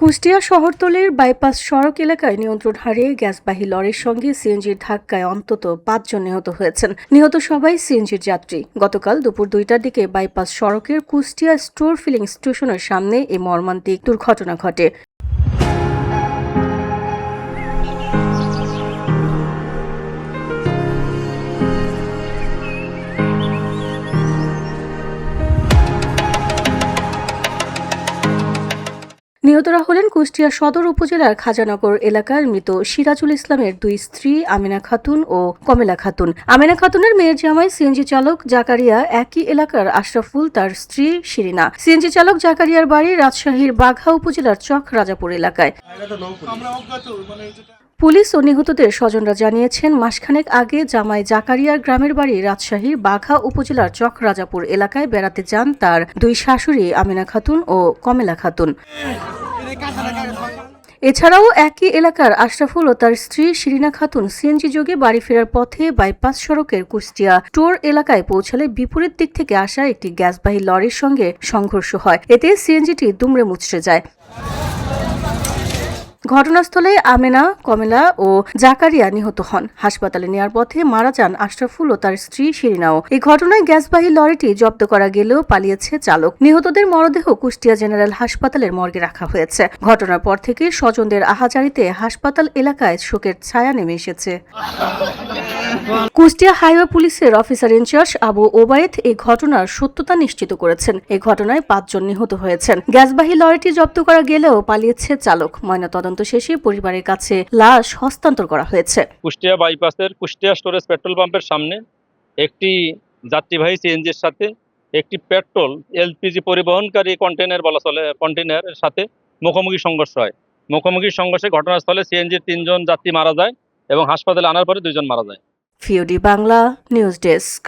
কুষ্টিয়া শহরতলির বাইপাস সড়ক এলাকায় নিয়ন্ত্রণ হারিয়ে গ্যাসবাহী লরির সঙ্গে সিএনজির ধাক্কায় অন্তত ৫ জন নিহত হয়েছেন। নিহত সবাই সিএনজির যাত্রী। গতকাল দুপুর ২টার দিকে বাইপাস সড়কের কুষ্টিয়া স্টোর ফিলিং স্টেশনের সামনে এই মর্মান্তিক দুর্ঘটনা ঘটে। নিহতরা হলেন কুষ্টিয়া সদর উপজেলার খাজানগর এলাকার মৃত সিরাজুল ইসলামের দুই স্ত্রী আমেনা খাতুন ও কমলা খাতুন। আমেনা খাতুনের মেয়ের জামাই সিএনজি চালক জাকারিয়া, একই এলাকার আশরাফুল তার স্ত্রী শিরিনা। সিএনজি চালক জাকারিয়ার বাড়ি রাজশাহীর বাঘা উপজেলার চক রাজাপুর এলাকায়। পুলিশ ও নিহতদের স্বজনরা জানিয়েছেন, মাসখানেক আগে জামাই জাকারিয়ার গ্রামের বাড়ি রাজশাহীর বাঘা উপজেলার চক রাজাপুর এলাকায় বেড়াতে যান তার দুই শাশুড়ি আমেনা খাতুন ও কমলা খাতুন। এছাড়াও একই এলাকার আশরাফুল ও তার স্ত্রী শিরিনা খাতুন সিএনজি যোগে বাড়ি ফেরার পথে বাইপাস সড়কের কুষ্টিয়া টোর এলাকায় পৌঁছালে বিপরীত দিক থেকে আসা একটি গ্যাসবাহী লরির সঙ্গে সংঘর্ষ হয়। এতে সিএনজিটি দুমড়ে মুচড়ে যায়। ঘটনাস্থলে আমেনা, কমলা ও জাকারিয়া নিহত হন। হাসপাতালে নেওয়ার পথে মারা যান আশরাফুল ও তার স্ত্রী শিরিনাও। এই ঘটনায় গ্যাসবাহী লরিটি জব্দ করা গেলেও পালিয়েছে চালক। নিহতদের মরদেহ কুষ্টিয়া জেনারেল হাসপাতালের মর্গে রাখা হয়েছে। ঘটনার পর থেকে স্বজনদের আহাজারিতে হাসপাতাল এলাকায় শোকের ছায়া নেমে এসেছে। কুষ্টিয়া হাইওয়ে পুলিশের অফিসার ইনচার্জ আবু ওবায়েদ এই ঘটনার সত্যতা নিশ্চিত করেছেন। এই ঘটনায় ৫ জন নিহত হয়েছেন। গ্যাসবাহী লরিটি জব্দ করা গেলেও পালিয়েছে চালক। ময়নাতদন্ত শেষে পরিবারের কাছে লাশ হস্তান্তর করা হয়েছে। কুষ্টিয়া বাইপাসের কুষ্টিয়া স্টোরেজ পেট্রোল পাম্পের সামনে একটি যাত্রীবাহী সিএনজির সাথে একটি পেট্রোল এলপিজি পরিবহনকারী কন্টেনারের সাথে মুখোমুখি সংঘর্ষ হয়। মুখোমুখি সংঘর্ষে ঘটনাস্থলে সিএনজির ৩ জন যাত্রী মারা যায় এবং হাসপাতালে আনার পরে ২ জন মারা যায়। ফিওডি বাংলা নিউজ ডেস্ক।